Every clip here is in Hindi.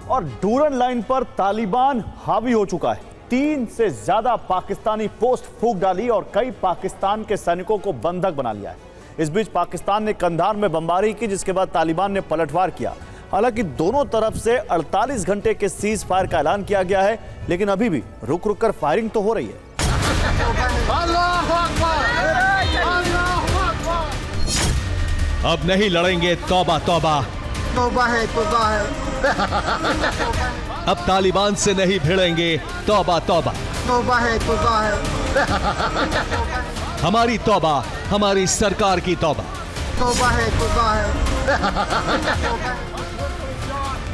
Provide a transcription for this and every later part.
और डूरन लाइन पर तालिबान हावी हो चुका है। 3 से ज्यादा पाकिस्तानी पोस्ट फूंक डाली और कई पाकिस्तान के सैनिकों को बंधक बना लिया है। इस बीच पाकिस्तान ने कंधार में बमबारी की, जिसके बाद तालिबान ने पलटवार किया। हालांकि दोनों तरफ से 48 घंटे के सीज फायर का ऐलान किया गया है, लेकिन अभी भी रुक रुक कर फायरिंग तो हो रही है। अब नहीं लड़ेंगे, तौबा तौबा, तौबा है, तौबा है। अब तालिबान से नहीं भिड़ेंगे, तौबा तौबा, तौबा है, तौबा है। हमारी तौबा, हमारी सरकार की तौबा। तौबा है, तौबा है।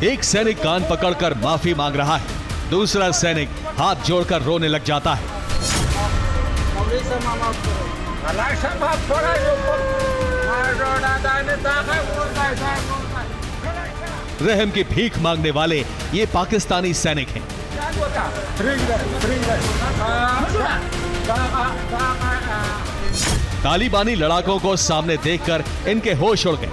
एक सैनिक कान पकड़कर माफी मांग रहा है, दूसरा सैनिक हाथ जोड़कर रोने लग जाता है। रहम की भीख मांगने वाले ये पाकिस्तानी सैनिक हैं। तालिबानी लड़ाकों को सामने देखकर इनके होश उड़ गए।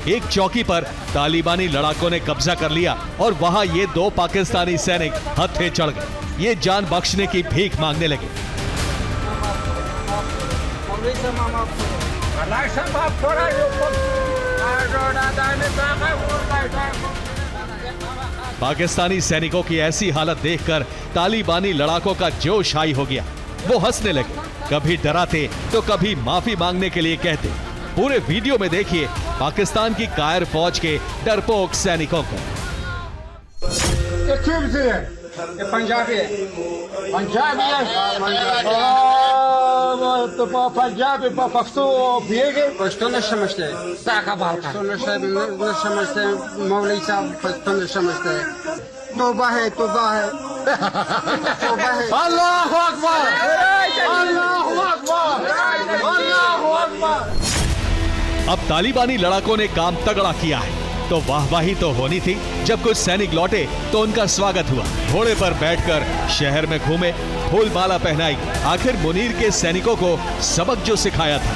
एक चौकी पर तालिबानी लड़ाकों ने कब्जा कर लिया और वहां ये 2 पाकिस्तानी सैनिक हत्थे चढ़ गए। ये जान बख्शने की भीख मांगने लगे। पाकिस्तानी सैनिकों की ऐसी हालत देखकर तालिबानी लड़ाकों का जोश हाई हो गया। वो हंसने लगे, कभी डराते तो कभी माफी मांगने के लिए कहते। पूरे वीडियो में देखिए पाकिस्तान की कायर फौज के डरपोक सैनिकों को। पंजाबी है, पंजाबी है, तो पंजाबी पख्तो भेगे पश्तो न समझते, ताका बालका न समझते, मौलवी साहब पश्तो न समझते। तौबा है, तौबा है, तौबा है। अल्लाहु अकबर, अल्लाहु अकबर, अल्लाहु अकबर। अब तालिबानी लड़ाकों ने काम तगड़ा किया है, तो वाहवाही तो होनी थी। जब कुछ सैनिक लौटे तो उनका स्वागत हुआ। घोड़े पर बैठकर शहर में घूमे, फूल माला पहनाई। आखिर मुनीर के सैनिकों को सबक जो सिखाया था।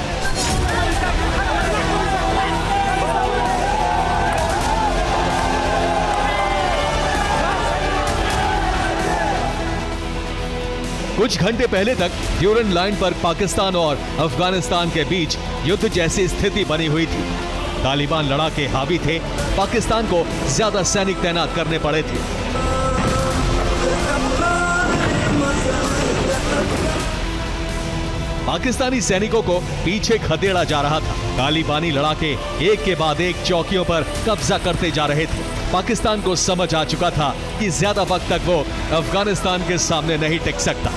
कुछ घंटे पहले तक ड्यूरन लाइन पर पाकिस्तान और अफगानिस्तान के बीच युद्ध जैसी स्थिति बनी हुई थी। तालिबान लड़ाके हावी थे, पाकिस्तान को ज्यादा सैनिक तैनात करने पड़े थे। पाकिस्तानी सैनिकों को पीछे खदेड़ा जा रहा था। तालिबानी लड़ाके एक के बाद एक चौकियों पर कब्जा करते जा रहे थे। पाकिस्तान को समझ आ चुका था कि ज्यादा वक्त तक वो अफगानिस्तान के सामने नहीं टिक सकता।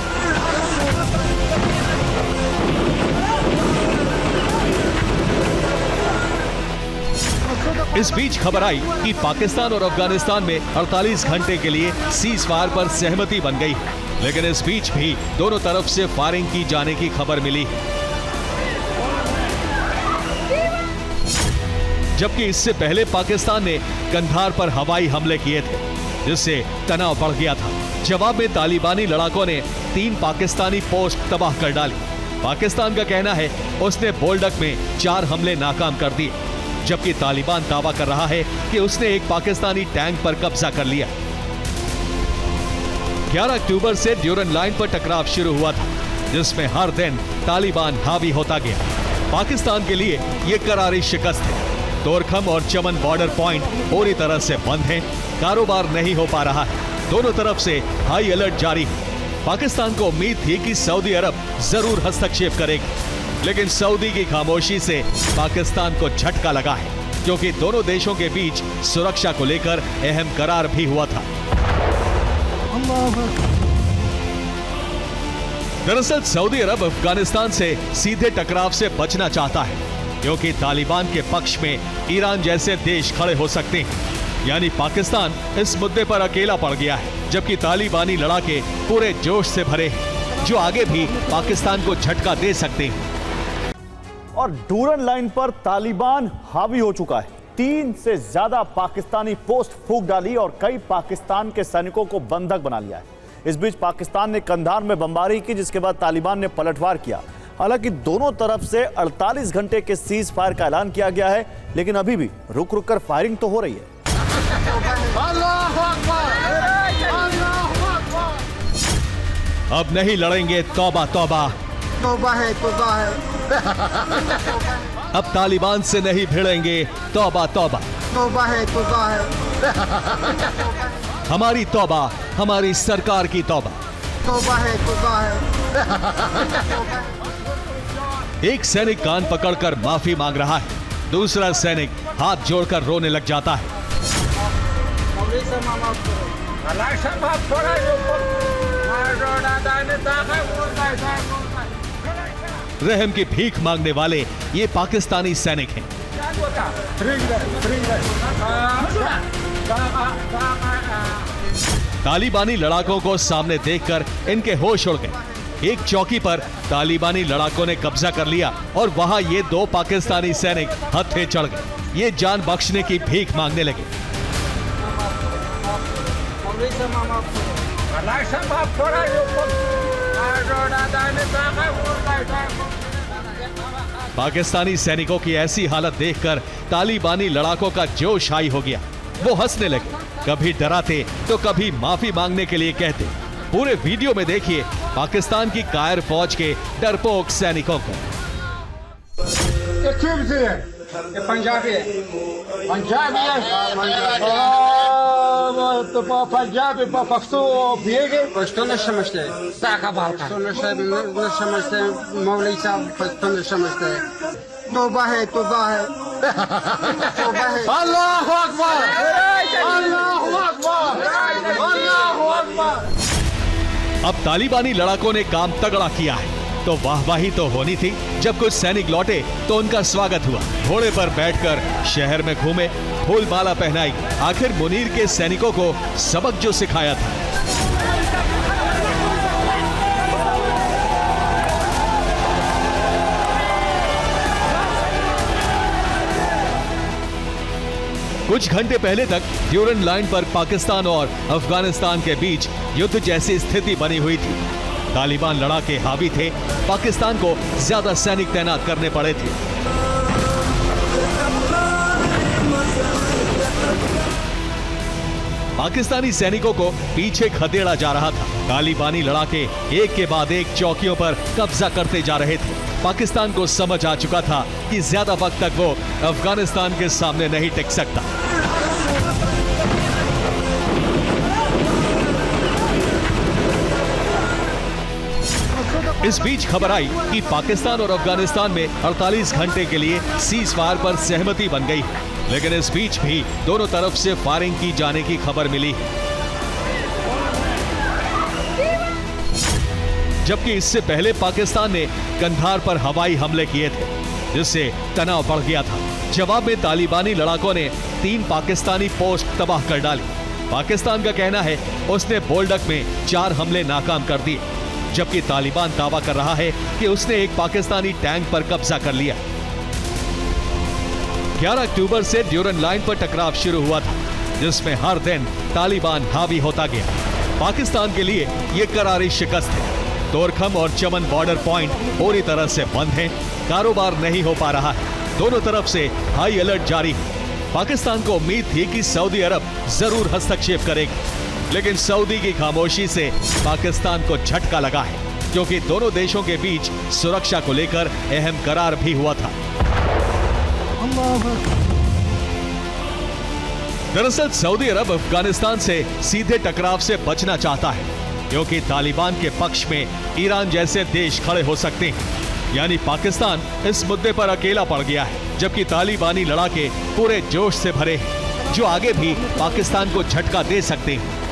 इस बीच खबर आई कि पाकिस्तान और अफगानिस्तान में 48 घंटे के लिए सीज फायर पर सहमति बन गई है, लेकिन इस बीच भी दोनों तरफ से फायरिंग की जाने की खबर मिली है। जबकि इससे पहले पाकिस्तान ने कंधार पर हवाई हमले किए थे, जिससे तनाव बढ़ गया था। जवाब में तालिबानी लड़ाकों ने 3 पाकिस्तानी पोस्ट तबाह कर डाली। पाकिस्तान का कहना है उसने बोल्डक में 4 हमले नाकाम कर दिए, जबकि तालिबान दावा कर रहा है कि उसने एक पाकिस्तानी टैंक पर कब्जा कर लिया। 11 अक्टूबर से ड्यूरन लाइन पर टकराव शुरू हुआ था, जिसमें हर दिन तालिबान हावी होता गया। पाकिस्तान के लिए यह करारी शिकस्त है। तोरखम और चमन बॉर्डर पॉइंट पूरी तरह से बंद हैं, कारोबार नहीं हो पा रहा है। दोनों तरफ से हाई अलर्ट जारी है। पाकिस्तान को उम्मीद थी कि सऊदी अरब जरूर हस्तक्षेप करेगी, लेकिन सऊदी की खामोशी से पाकिस्तान को झटका लगा है, क्योंकि दोनों देशों के बीच सुरक्षा को लेकर अहम करार भी हुआ था। दरअसल सऊदी अरब अफगानिस्तान से सीधे टकराव से बचना चाहता है, क्योंकि तालिबान के पक्ष में ईरान जैसे देश खड़े हो सकते हैं। यानी पाकिस्तान इस मुद्दे पर अकेला पड़ गया है, जबकि तालिबानी लड़ाके पूरे जोश से भरे हैं, जो आगे भी पाकिस्तान को झटका दे सकते हैं। और डूरन लाइन पर तालिबान हावी हो चुका है। 3 से ज्यादा पाकिस्तानी पोस्ट फूंक डाली और कई पाकिस्तान के सैनिकों को बंधक बना लिया है। इस बीच पाकिस्तान ने कंधार में बमबारी की, जिसके बाद तालिबान ने पलटवार किया। हालांकि दोनों तरफ से 48 घंटे के सीज फायर का ऐलान किया गया है, लेकिन अभी भी रुक रुक कर फायरिंग तो हो रही है। अल्लाहु अकबर। अब नहीं लड़ेंगे, तौबा तौबा। तौबा है, तौबा है। अब तालिबान से नहीं भिड़ेंगे, तौबा तौबा। तौबा है, तौबा है। हमारी तौबा, हमारी सरकार की तौबा। तौबा है, तौबा है। एक सैनिक कान पकड़कर माफी मांग रहा है, दूसरा सैनिक हाथ जोड़कर रोने लग जाता है। रहम की भीख मांगने वाले ये पाकिस्तानी सैनिक हैं। तालिबानी लड़ाकों को सामने देखकर इनके होश उड़ गए। एक चौकी पर तालिबानी लड़ाकों ने कब्जा कर लिया और वहां ये दो पाकिस्तानी सैनिक हत्थे चढ़ गए। ये जान बख्शने की भीख मांगने लगे। पाकिस्तानी सैनिकों की ऐसी हालत देखकर तालिबानी लड़ाकों का जोश हाई हो गया। वो हंसने लगे, कभी डराते तो कभी माफी मांगने के लिए कहते। पूरे वीडियो में देखिए पाकिस्तान की कायर फौज के डरपोक सैनिकों को। ये पंजाबी है, पंजाबी है। तो पंजाबी पख्तो पिएगे पश्तो न समझते, ताका बालका न समझते, मौलवी साहब पश्तो न समझते। तौबा है, तौबा है। तौबा है। अल्लाहु अकबर, अल्लाहु अकबर, अल्लाहु अकबर। अब तालिबानी लड़ाकों ने काम तगड़ा किया है, तो वाहवाही तो होनी थी। जब कुछ सैनिक लौटे तो उनका स्वागत हुआ। घोड़े पर बैठकर शहर में घूमे, फूल माला पहनाई। आखिर मुनीर के सैनिकों को सबक जो सिखाया था। कुछ घंटे पहले तक ड्यूरन लाइन पर पाकिस्तान और अफगानिस्तान के बीच युद्ध जैसी स्थिति बनी हुई थी। तालिबान लड़ाके हावी थे, पाकिस्तान को ज्यादा सैनिक तैनात करने पड़े थे। पाकिस्तानी सैनिकों को पीछे खदेड़ा जा रहा था। तालिबानी लड़ाके एक के बाद एक चौकियों पर कब्जा करते जा रहे थे। पाकिस्तान को समझ आ चुका था कि ज्यादा वक्त तक वो अफगानिस्तान के सामने नहीं टिक सकता। इस बीच खबर आई कि पाकिस्तान और अफगानिस्तान में 48 घंटे के लिए सीज फायर पर सहमति बन गई है। लेकिन इस बीच भी दोनों तरफ से फायरिंग की जाने की खबर मिली है। जबकि इससे पहले पाकिस्तान ने कंधार पर हवाई हमले किए थे, जिससे तनाव बढ़ गया था। जवाब में तालिबानी लड़ाकों ने 3 पाकिस्तानी पोस्ट तबाह कर डाली। पाकिस्तान का कहना है उसने बोल्डक में 4 हमले नाकाम कर दिए, जबकि तालिबान दावा कर रहा है कि उसने एक पाकिस्तानी टैंक पर कब्जा कर लिया। 11 अक्टूबर से ड्यूरन लाइन पर टकराव शुरू हुआ था, जिसमें हर दिन तालिबान हावी होता गया। पाकिस्तान के लिए यह करारी शिकस्त है। तोरखम और चमन बॉर्डर पॉइंट पूरी तरह से बंद हैं, कारोबार नहीं हो पा रहा है। दोनों तरफ से हाई अलर्ट जारी है। पाकिस्तान को उम्मीद थी कि सऊदी अरब जरूर हस्तक्षेप करेगी, लेकिन सऊदी की खामोशी से पाकिस्तान को झटका लगा है, क्योंकि दोनों देशों के बीच सुरक्षा को लेकर अहम करार भी हुआ था। दरअसल सऊदी अरब अफगानिस्तान से सीधे टकराव से बचना चाहता है, क्योंकि तालिबान के पक्ष में ईरान जैसे देश खड़े हो सकते हैं। यानी पाकिस्तान इस मुद्दे पर अकेला पड़ गया है, जबकि तालिबानी लड़ाके पूरे जोश से भरे हैं, जो आगे भी पाकिस्तान को झटका दे सकते हैं।